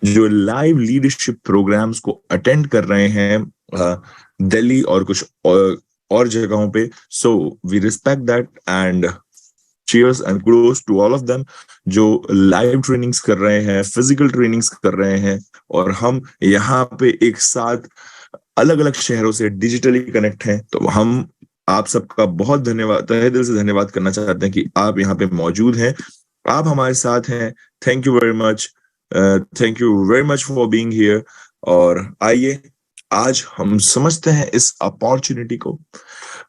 जो live leadership programmes को attend कर रहे हैं दिल्ली और कुछ और जगहों पे। So we respect that and cheers and kudos to all of them जो लाइव ट्रेनिंग्स कर रहे हैं, फिजिकल ट्रेनिंग्स कर रहे हैं, और हम यहाँ पे एक साथ अलग अलग शहरों से डिजिटली कनेक्ट हैं। तो हम आप सबका बहुत धन्यवाद, तहे दिल से धन्यवाद करना चाहते हैं कि आप यहाँ पे मौजूद हैं, आप हमारे साथ हैं। Thank you very much, thank you very much for being here. और आइए आज हम समझते हैं इस अपॉर्चुनिटी को,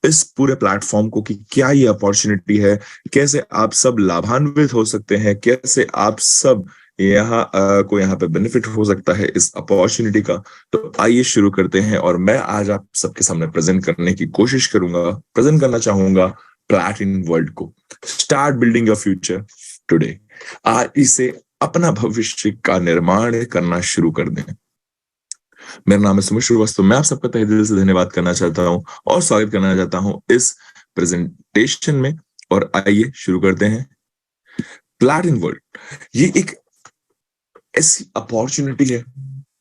इस पूरे प्लेटफॉर्म को, कि क्या ये अपॉर्चुनिटी है, कैसे आप सब लाभान्वित हो सकते हैं, कैसे आप सब यहाँ पे बेनिफिट हो सकता है इस अपॉर्चुनिटी का। तो आइए शुरू करते हैं, और मैं आज आप सबके सामने प्रेजेंट करने की कोशिश करूंगा, प्रेजेंट करना चाहूंगा प्लैटिनम वर्ल्ड को। Start building your future today. आज इसे अपना भविष्य का निर्माण करना शुरू कर दें। मेरा नाम है सुमित श्रीवास्तव, मैं आप सबका तहे दिल से धन्यवाद करना चाहता हूं और स्वागत करना चाहता हूं इस प्रेजेंटेशन में। और आइए शुरू करते हैं। प्लैटिनम वर्ल्ड ये एक ऐसी अपॉर्चुनिटी है,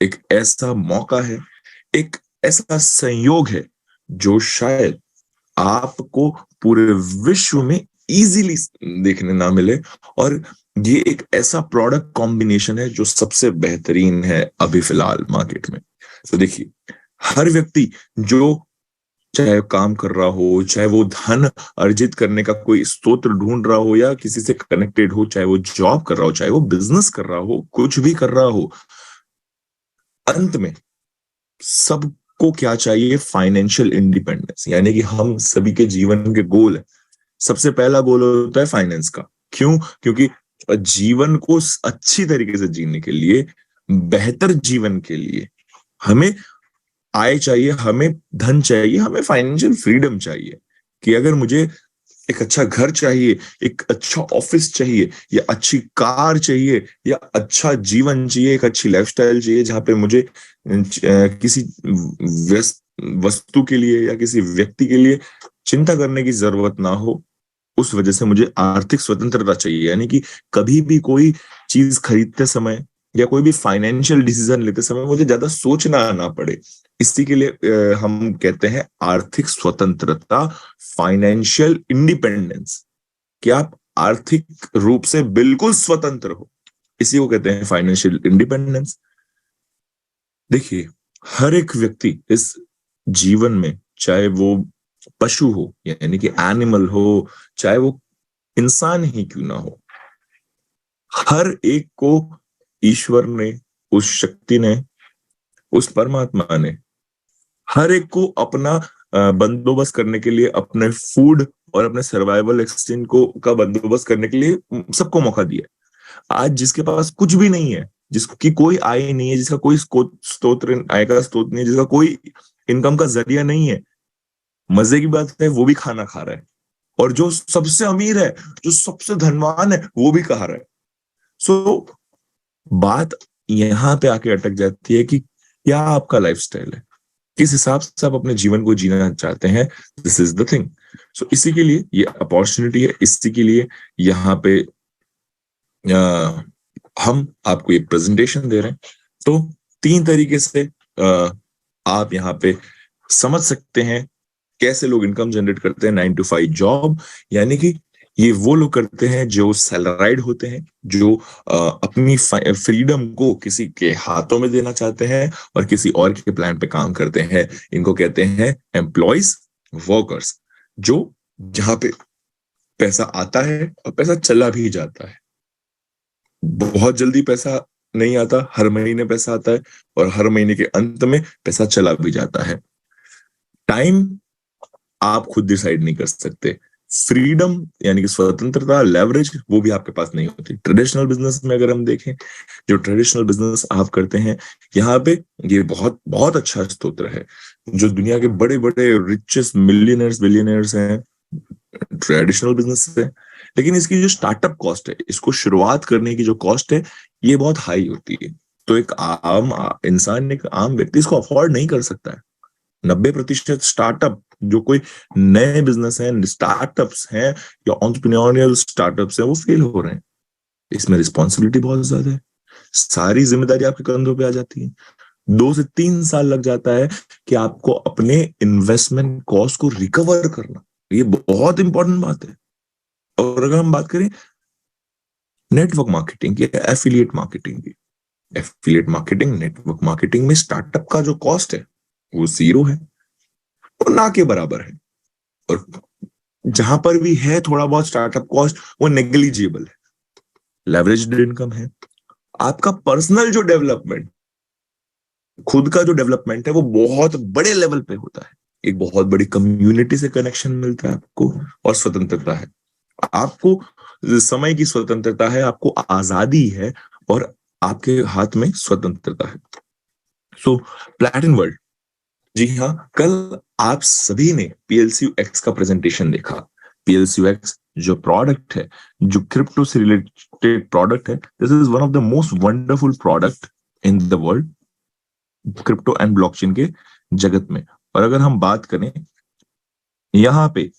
एक ऐसा मौका है, एक ऐसा संयोग है जो शायद आपको पूरे विश्व में इजीली देखने ना मिले। और ये एक ऐसा प्रोडक्ट कॉम्बिनेशन है जो सबसे बेहतरीन है अभी फिलहाल मार्केट में। तो देखिए, हर व्यक्ति जो चाहे काम कर रहा हो, चाहे वो धन अर्जित करने का कोई स्रोत ढूंढ रहा हो या किसी से कनेक्टेड हो, चाहे वो जॉब कर रहा हो, चाहे वो बिजनेस कर रहा हो, कुछ भी कर रहा हो, अंत में सबको क्या चाहिए? Financial independence. यानी कि हम सभी के जीवन के गोल है, सबसे पहला गोल होता है फाइनेंस का। क्यों? क्योंकि जीवन को अच्छी तरीके से जीने के लिए, बेहतर जीवन के लिए हमें आय चाहिए, हमें धन चाहिए, हमें फाइनेंशियल फ्रीडम चाहिए। कि अगर मुझे एक अच्छा घर चाहिए, एक अच्छा ऑफिस चाहिए, या अच्छी कार चाहिए, या अच्छा जीवन चाहिए, एक अच्छी लाइफस्टाइल चाहिए जहां पे मुझे किसी वस्तु के लिए या किसी व्यक्ति के लिए चिंता करने की जरूरत ना हो, उस वजह से मुझे आर्थिक स्वतंत्रता चाहिए। यानी कि कभी भी कोई चीज खरीदते समय या कोई भी फाइनेंशियल डिसीजन लेते समय मुझे ज्यादा सोचना ना पड़े। इसी के लिए हम कहते हैं आर्थिक स्वतंत्रता, फाइनेंशियल इंडिपेंडेंस, कि आप आर्थिक रूप से बिल्कुल स्वतंत्र हो, इसी को कहते हैं फाइनेंशियल इंडिपेंडेंस। देखिए, हर एक व्यक्ति इस जीवन में, चाहे वो पशु हो यानी कि एनिमल हो, चाहे वो इंसान ही क्यों ना हो, हर एक को ईश्वर ने, उस शक्ति ने, उस परमात्मा ने हर एक को अपना बंदोबस्त करने के लिए, अपने फूड और अपने सर्वाइवल एक्सटेंट को का बंदोबस्त करने के लिए सबको मौका दिया। आज जिसके पास कुछ भी नहीं है, जिसकी कोई आय नहीं है, जिसका कोई आय का स्रोत नहीं है, जिसका कोई इनकम का जरिया नहीं है, मजे की बात है वो भी खाना खा रहा है। और जो सबसे अमीर है, जो सबसे धनवान है, वो भी खा रहा है। सो बात यहां पे आके अटक जाती है कि क्या आपका लाइफस्टाइल है, किस हिसाब से आप अपने जीवन को जीना चाहते हैं। This is the thing. So इसी के लिए ये अपॉर्चुनिटी है, इसी के लिए यहाँ पे हम आपको ये प्रेजेंटेशन दे रहे हैं। तो 3 तरीके से आप यहाँ पे समझ सकते हैं कैसे लोग इनकम जनरेट करते हैं। 9 to 5 जॉब, यानी कि ये वो लोग करते हैं जो सैलराइड होते हैं, जो अपनी फ्रीडम को किसी के हाथों में देना चाहते हैं और किसी और के प्लान पे काम करते हैं। इनको कहते हैं एम्प्लॉयज, वर्कर्स, जो जहां पे पैसा आता है और पैसा चला भी जाता है। बहुत जल्दी पैसा नहीं आता, हर महीने पैसा आता है और हर महीने के अंत में पैसा चला भी जाता है। टाइम आप खुद डिसाइड नहीं कर सकते। फ्रीडम यानी कि स्वतंत्रता, लेवरेज, वो भी आपके पास नहीं होती। ट्रेडिशनल बिजनेस में अगर हम देखें, जो ट्रेडिशनल बिजनेस आप करते हैं, यहाँ पे ये बहुत बहुत अच्छा स्तोत्र है। जो दुनिया के बड़े बड़े रिचेस्ट मिलियनर्स बिलियनर्स हैं, ट्रेडिशनल बिजनेस से। लेकिन इसकी जो स्टार्टअप कॉस्ट है, इसको शुरुआत करने की जो कॉस्ट है, ये बहुत हाई होती है। तो एक आम इंसान, एक आम व्यक्ति इसको अफोर्ड नहीं कर सकता है। 90% स्टार्टअप, जो कोई नए बिजनेस हैं, स्टार्टअप्स हैं या एंटरप्रेन्योरियल स्टार्टअप्स हैं, वो फेल हो रहे हैं। इसमें रिस्पॉन्सिबिलिटी बहुत ज्यादा है। सारी जिम्मेदारी आपके कंधों पे आ जाती है। 2 से 3 साल लग जाता है कि आपको अपने इन्वेस्टमेंट कॉस्ट को रिकवर करना। ये बहुत इंपॉर्टेंट बात है। और अगर हम बात करें नेटवर्क मार्केटिंग की, एफिलिएट मार्केटिंग की, एफिलिएट मार्केटिंग, नेटवर्क मार्केटिंग में स्टार्टअप का जो कॉस्ट है वो 0 है और ना के बराबर है। और जहां पर भी है थोड़ा बहुत स्टार्टअप कॉस्ट, वो नेग्लिजिबल है, लेवरेज्ड इनकम है। आपका पर्सनल जो डेवलपमेंट, खुद का जो डेवलपमेंट है, वो बहुत बड़े लेवल पे होता है। एक बहुत बड़ी कम्युनिटी से कनेक्शन मिलता है आपको, और स्वतंत्रता है। आपको समय की स्वतंत्रता है, आपको आजादी है, और आपके हाथ में स्वतंत्रता है। सो प्लैटिन वर्ल्ड, जी हाँ, कल आप सभी ने PLCU X का प्रेजेंटेशन देखा। PLCU X जो प्रोडक्ट है, जो क्रिप्टो से रिलेटेड प्रोडक्ट है, this is one of the most wonderful product in the world, crypto and blockchain के जगत में। और अगर हम बात करें यहाँ पे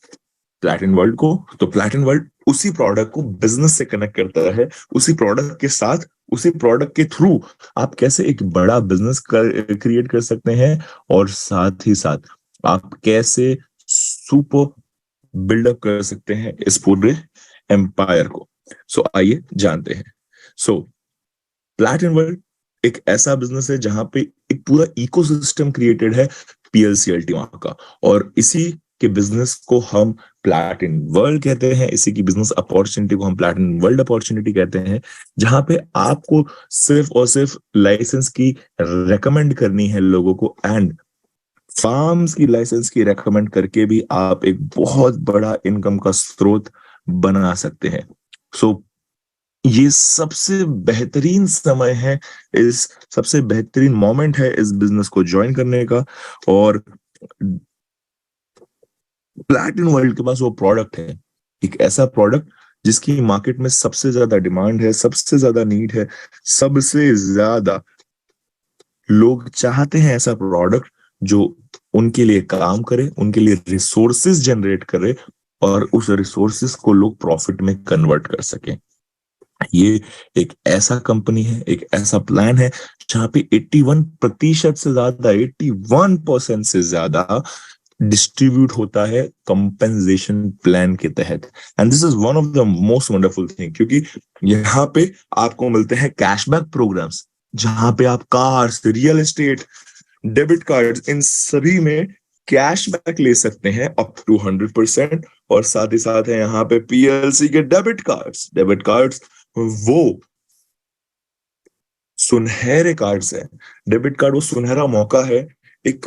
प्लैटिन वर्ल्ड को, तो प्लैटिन वर्ल्ड उसी प्रोडक्ट को बिजनेस से कनेक्ट करता है, उसी प्रोडक्ट के साथ, उसी प्रोडक्ट के थ्रू आप कैसे एक बड़ा बिजनेस क्रिएट कर सकते हैं, और साथ ही साथ आप कैसे सुपर बिल्डअप कर सकते हैं इस पूरे एम्पायर को। सो आइए जानते हैं। सो प्लैटिन वर्ल्ड एक ऐसा बिजनेस है जहां पे एक पूरा इकोसिस्टम क्रिएटेड है PLC अल्टीमा का, और इसी के बिजनेस को हम प्लैटिन वर्ल्ड कहते हैं। इसी की बिजनेस अपॉर्चुनिटी को हम प्लैटिन वर्ल्ड अपॉर्चुनिटी कहते हैं, जहां पे आपको सिर्फ और सिर्फ लाइसेंस की रेकमेंड करनी है लोगों को, एंड फार्म्स की लाइसेंस की रेकमेंड करके भी आप एक बहुत बड़ा इनकम का स्रोत बना सकते हैं। सो ये सबसे बेहतरीन समय है, इस सबसे बेहतरीन मोमेंट है इस बिजनेस को ज्वाइन करने का। और प्लैटिन वर्ल्ड के पास वो प्रोडक्ट है, एक ऐसा प्रोडक्ट जिसकी मार्केट में सबसे ज्यादा डिमांड है, सबसे ज्यादा नीड है, सबसे ज्यादा लोग चाहते हैं ऐसा प्रोडक्ट जो उनके लिए काम करे, उनके लिए रिसोर्सेज जनरेट करे, और उस रिसोर्सेज को लोग प्रॉफिट में कन्वर्ट कर सकें। ये एक ऐसा कंपनी है, एक ऐसा प्लान है जहां पे 81% से ज्यादा, 81% से ज्यादा डिस्ट्रीब्यूट होता है कंपेंसेशन प्लान के तहत। And this is one of the most wonderful thing, क्योंकि यहाँ पे आपको मिलते हैं कैशबैक प्रोग्राम्स, जहां पे आप cars, real estate, debit card, इन सभी में कैशबैक ले सकते हैं अप टू 100%। और साथ ही साथ है यहाँ पे PLC के डेबिट कार्ड्स। डेबिट कार्ड्स वो सुनहरे कार्ड्स हैं। डेबिट कार्ड वो सुनहरा मौका है एक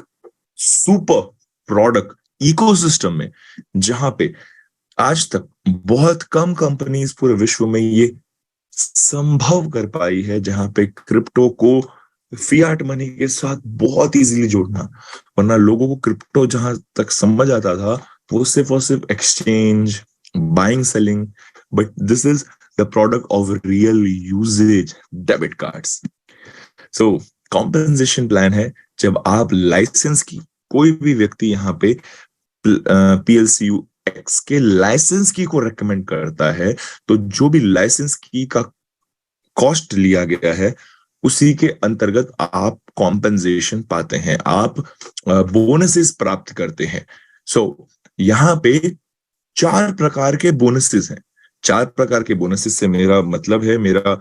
सुपर प्रोडक्ट इकोसिस्टम में, जहां पे आज तक बहुत कम कंपनीज पूरे विश्व में ये संभव कर पाई है, जहां पे क्रिप्टो को फियाट मनी के साथ बहुत इजीली जोड़ना। वरना लोगों को क्रिप्टो जहां तक समझ आता था, वो सिर्फ और सिर्फ exchange, buying, selling, but this is the product of real usages, debit cards. So compensation plan है, जब आप लाइसेंस की, कोई भी व्यक्ति यहाँ पे PLCU X के लाइसेंस की को रेकमेंड करता है, तो जो भी लाइसेंस की का कॉस्ट लिया गया है, उसी के अंतर्गत आप कॉम्पेंसेशन पाते हैं, आप बोनसेस प्राप्त करते हैं। सो यहाँ पे 4 प्रकार के बोनसेस हैं। 4 प्रकार के बोनसेस से मेरा मतलब है, मेरा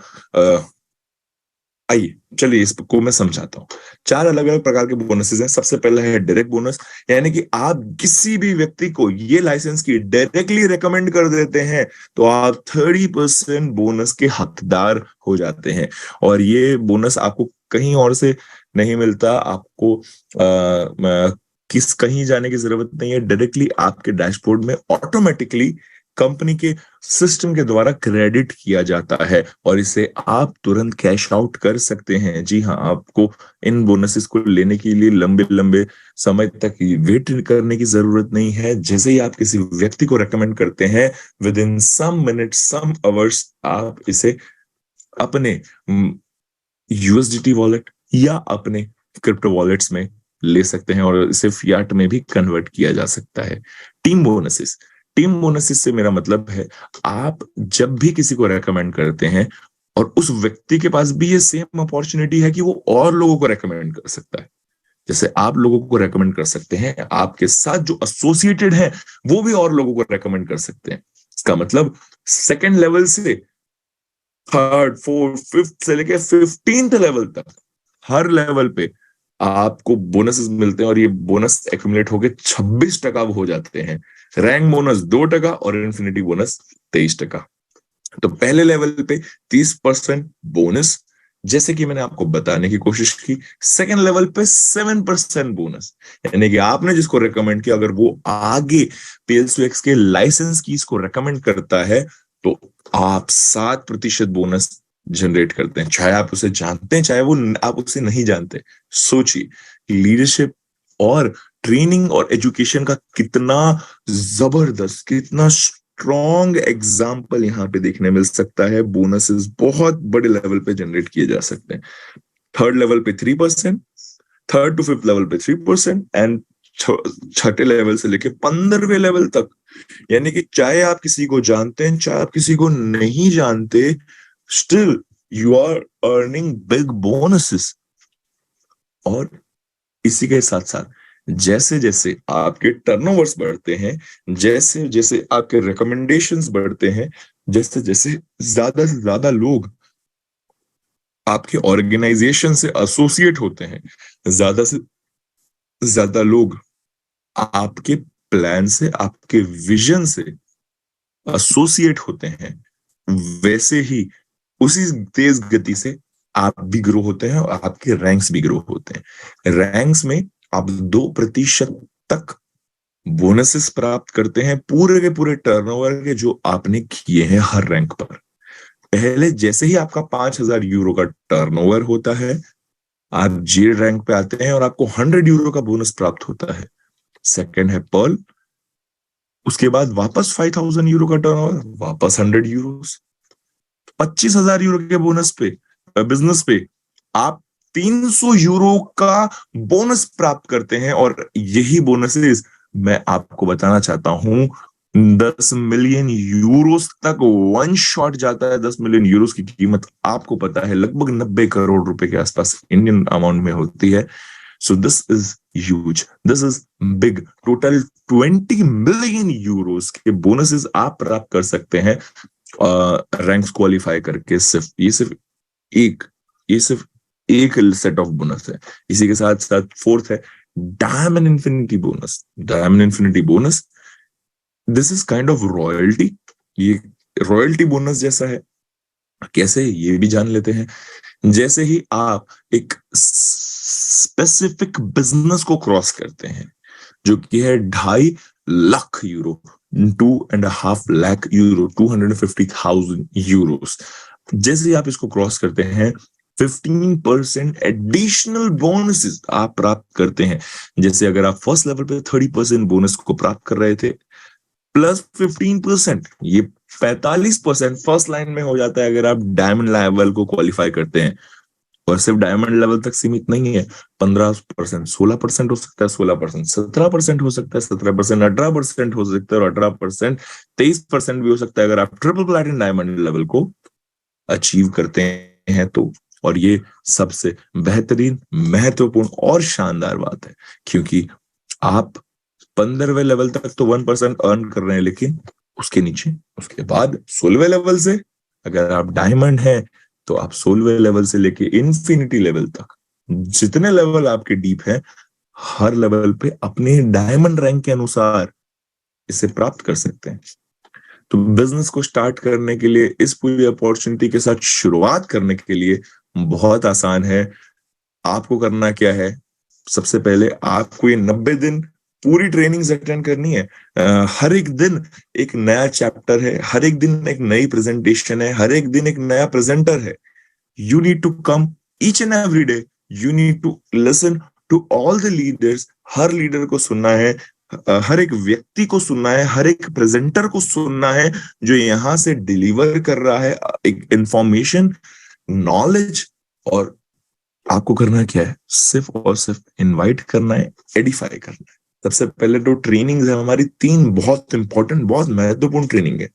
आइए चलिए इसको मैं समझाता हूँ। 4 अलग अलग प्रकार के बोनसेस हैं। सबसे पहला है डायरेक्ट बोनस, यानी कि आप किसी भी व्यक्ति को ये लाइसेंस की डायरेक्टली रेकमेंड कर देते हैं, तो आप 30% बोनस के हकदार हो जाते हैं। और ये बोनस आपको कहीं और से नहीं मिलता, आपको कहीं जाने की जरूरत नहीं है। डायरेक्टली आपके डैशबोर्ड में ऑटोमेटिकली कंपनी के सिस्टम के द्वारा क्रेडिट किया जाता है, और इसे आप तुरंत कैश आउट कर सकते हैं। जी हाँ, आपको इन बोनसेस को लेने के लिए लंबे लंबे समय तक वेट करने की जरूरत नहीं है। जैसे ही आप किसी व्यक्ति को रेकमेंड करते हैं, within some minutes, some hours, आप इसे अपने USDT वॉलेट या अपने क्रिप्टो वॉलेट्स में ले सकते हैं, और इसे फियाट में भी कन्वर्ट किया जा सकता है। टीम बोनसेस से मेरा मतलब है, आप जब भी किसी को रेकमेंड करते हैं, और उस व्यक्ति के पास भी ये सेम अपॉर्चुनिटी है कि वो और लोगों को रेकमेंड कर सकता है। जैसे आप लोगों को रेकमेंड कर सकते हैं, आपके साथ जो एसोसिएटेड है वो भी और लोगों को रेकमेंड कर सकते हैं। इसका मतलब सेकंड लेवल से थर्ड, फोर्थ, फिफ्थ से लेके 15th लेवल तक हर लेवल पे आपको बोनसेस मिलते हैं, और ये बोनस एक्यूमुलेट होके 26% हो जाते हैं। रैंक बोनस 2% और इन्फिनिटी बोनस 23%। तो पहले लेवल पे 30% बोनस, जैसे कि मैंने आपको बताने की कोशिश की। सेकंड लेवल पे 7% बोनस, यानी कि आपने जिसको रेकमेंड किया अगर वो आगे PLCX के लाइसेंस की इसको रेकमेंड करता है तो आप 7% बोनस जनरेट करते हैं, चाहे आप उसे जानते हैं चाहे वो आप उसे नहीं जानते। सोचिए लीडरशिप और ट्रेनिंग और एजुकेशन का कितना जबरदस्त, कितना स्ट्रॉन्ग एग्जाम्पल यहाँ पे देखने मिल सकता है। बोनसेस बहुत बड़े लेवल पे जनरेट किए जा सकते हैं। थर्ड लेवल पे 3%, थर्ड टू फिफ्थ लेवल पे 3%, एंड छठे लेवल से लेके 15वें लेवल तक, यानी कि चाहे आप किसी को जानते हैं चाहे आप किसी को नहीं जानते, still you are earning big bonuses. और इसी के साथ साथ जैसे जैसे आपके टर्नओवर्स बढ़ते हैं, जैसे जैसे आपके रिकमेंडेशंस बढ़ते हैं, जैसे जैसे ज्यादा से ज्यादा लोग आपके ऑर्गेनाइजेशन से एसोसिएट होते हैं, ज्यादा से ज्यादा लोग आपके प्लान से, आपके विजन से एसोसिएट होते हैं, वैसे ही उसी तेज गति से आप भी ग्रो होते हैं और आपके रैंक्स भी ग्रो होते हैं। रैंक्स में आप 2% तक बोनसेस प्राप्त करते हैं पूरे के पूरे टर्नओवर के जो आपने किए हैं हर रैंक पर। पहले जैसे ही आपका 5,000 यूरो का टर्नओवर होता है, आप जी रैंक पे आते हैं और आपको 100 यूरो का बोनस प्राप्त होता है। सेकंड है पर्ल, उसके बाद वापस 5,000 यूरो का टर्नओवर, वापस 100 यूरो, 25,000 यूरो के बोनस पे बिजनेस पे आप 300 यूरो का बोनस प्राप्त करते हैं। और यही बोनसेस मैं आपको बताना चाहता हूं 10 मिलियन यूरोस तक वन शॉट जाता है। 10 मिलियन यूरोस की कीमत आपको पता है लगभग 90 करोड़ रुपए के आसपास इंडियन अमाउंट में होती है। So this is huge, this is big. Total 20 million Euros के बोनसेस आप प्राप्त कर सकते हैं रैंक्स क्वालिफाई करके। ये सिर्फ एक सेट ऑफ बोनस है। इसी के साथ साथ फोर्थ है diamond infinity bonus. Diamond infinity bonus, this is kind of royalty. ये रॉयल्टी बोनस जैसा है। कैसे, ये भी जान लेते हैं। जैसे ही आप एक स्पेसिफिक बिजनेस को क्रॉस करते हैं जो कि है 2.5 lakh euro, 2.5 lakh euro, 250,000 Euros, जैसे ही आप इसको क्रॉस करते हैं 15% एडिशनल बोनसेस आप प्राप्त करते हैं। जैसे अगर आप फर्स्ट लेवल पे 30% बोनस को प्राप्त कर रहे थे प्लस 15%, ये 45% फर्स्ट लाइन में हो जाता है अगर आप डायमंड लेवल को क्वालिफाई करते हैं। और सिर्फ डायमंड लेवल तक सीमित नहीं है, 15%, 16% हो सकता है, 16% 17% हो सकता है, 17% 18% हो सकता है, और 18% 23% भी हो सकता है अगर आप ट्रिपल प्लैटिनम डायमंड लेवल को अचीव करते हैं तो। और ये सबसे बेहतरीन, महत्वपूर्ण और शानदार बात है, क्योंकि आप 15वें लेवल तक तो 1% अर्न कर रहे हैं, लेकिन उसके नीचे, उसके बाद 16वें लेवल से अगर आप डायमंड हैं तो आप 16वें लेवल से लेके इन्फिनिटी लेवल तक जितने लेवल आपके डीप हैं, हर लेवल पे अपने डायमंड रैंक के अनुसार इसे प्राप्त कर सकते हैं। तो बिजनेस को स्टार्ट करने के लिए, इस पूरी अपॉर्चुनिटी के साथ शुरुआत करने के लिए बहुत आसान है। आपको करना क्या है, सबसे पहले आपको ये 90 दिन पूरी ट्रेनिंग्स अटेंड करनी है। हर एक दिन एक नया चैप्टर है, हर एक दिन एक नई प्रेजेंटेशन है, हर एक दिन एक नया प्रेजेंटर है। You need to come each and every day, you need to listen to all the leaders. हर लीडर को सुनना है, हर एक व्यक्ति को सुनना है, हर एक प्रेजेंटर को सुनना है जो यहां से डिलीवर कर रहा है एक इंफॉर्मेशन, नॉलेज। और आपको करना क्या है, सिर्फ और सिर्फ इनवाइट करना है, एडिफाई करना है। सबसे पहले तो ट्रेनिंग्स है हमारी 3 बहुत इंपॉर्टेंट, बहुत महत्वपूर्ण ट्रेनिंग है।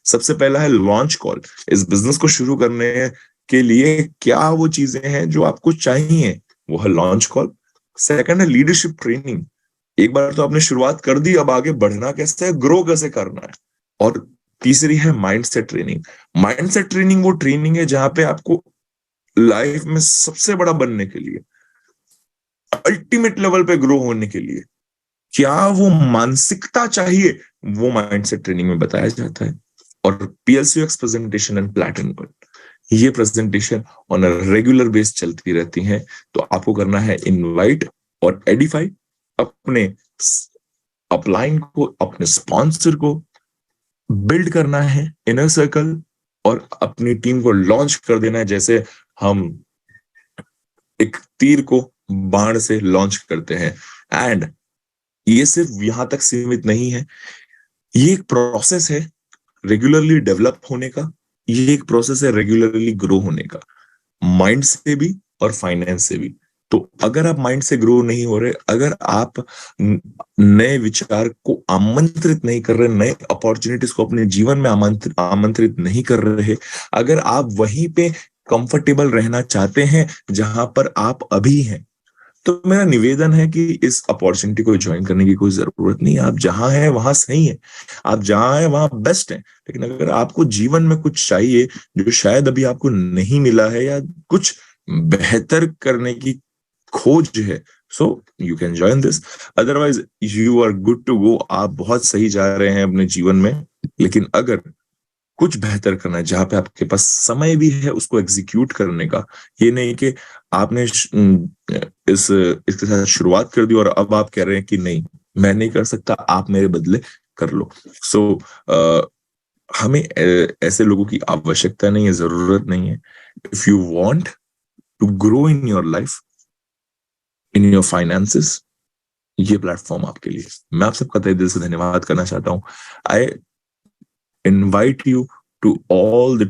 सबसे पहला है लॉन्च कॉल। इस बिजनेस को शुरू करने के लिए क्या वो चीजें हैं जो आपको चाहिए, वो है लॉन्च कॉल। सेकंड है लीडरशिप ट्रेनिंग। एक बार तो आपने शुरुआत कर दी, अब आगे बढ़ना कैसे है, ग्रो कैसे करना है। और तीसरी है माइंडसेट ट्रेनिंग। माइंडसेट ट्रेनिंग वो ट्रेनिंग है जहां पे आपको लाइफ में सबसे बड़ा बनने के लिए, अल्टीमेट लेवल पे ग्रो होने के लिए क्या वो मानसिकता चाहिए, वो माइंडसेट ट्रेनिंग में बताया जाता है। और PLCX प्रेजेंटेशन एंड प्लैटिनम, ये presentation on a regular base चलती रहती हैं। तो आपको करना है इनवाइट और एडिफाई अपने अपलाइन को, अपने स्पॉन्सर को बिल्ड करना है इनर सर्कल, और अपनी टीम को लॉन्च कर देना है जैसे हम एक तीर को बाण से लॉन्च करते हैं। एंड ये सिर्फ यहां तक सीमित नहीं है, ये एक प्रोसेस है रेगुलरली डेवलप होने का, ये एक प्रोसेस है रेगुलरली ग्रो होने का, माइंड से भी और फाइनेंस से भी। तो अगर आप माइंड से ग्रो नहीं हो रहे, अगर आप नए विचार को आमंत्रित नहीं कर रहे, नए अपॉर्चुनिटीज को अपने जीवन में आमंत्रित नहीं कर रहे, अगर आप वहीं पे कंफर्टेबल रहना चाहते हैं जहां पर आप अभी हैं, तो मेरा निवेदन है कि इस अपॉर्चुनिटी को ज्वाइन करने की कोई जरूरत नहीं है। आप जहां हैं वहां सही है, आप जहां हैं वहां बेस्ट है। लेकिन अगर आपको जीवन में कुछ चाहिए जो शायद अभी आपको नहीं मिला है, या कुछ बेहतर करने की खोज है, so you can join this. Otherwise you are good to go, आप बहुत सही जा रहे हैं अपने जीवन में। लेकिन अगर कुछ बेहतर करना है जहां पे आपके पास समय भी है उसको एग्जीक्यूट करने का, ये नहीं कि आपने इसके साथ शुरुआत कर दी और अब आप कह रहे हैं कि नहीं मैं नहीं कर सकता, आप मेरे बदले कर लो। सो हमें ऐसे लोगों की आवश्यकता नहीं है, जरूरत नहीं है। If you want to grow in your life, in your finances, ये प्लेटफॉर्म आपके लिए। मैं आप सबका तहे दिल से धन्यवाद करना चाहता हूँ। आई invite you to all the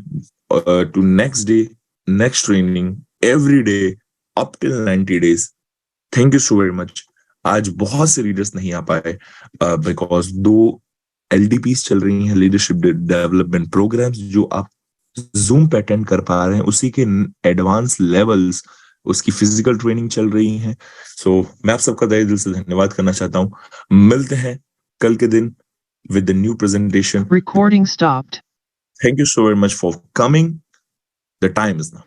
to next day, next training, every day up till 90 days. Thank you so very much. आज बहुत से लीडर्स नहीं आ पाए बिकॉज 2 LDPs चल रही हैं, लीडरशिप डेवलपमेंट प्रोग्राम्स, जो आप जूम पे अटेंड कर पा रहे हैं, उसी के एडवांस लेवल्स, उसकी फिजिकल ट्रेनिंग चल रही है। सो मैं आप सबका तहे दिल से धन्यवाद करना चाहता हूँ। मिलते हैं कल के दिन with the new presentation. Recording stopped. Thank you so very much for coming. The time is now.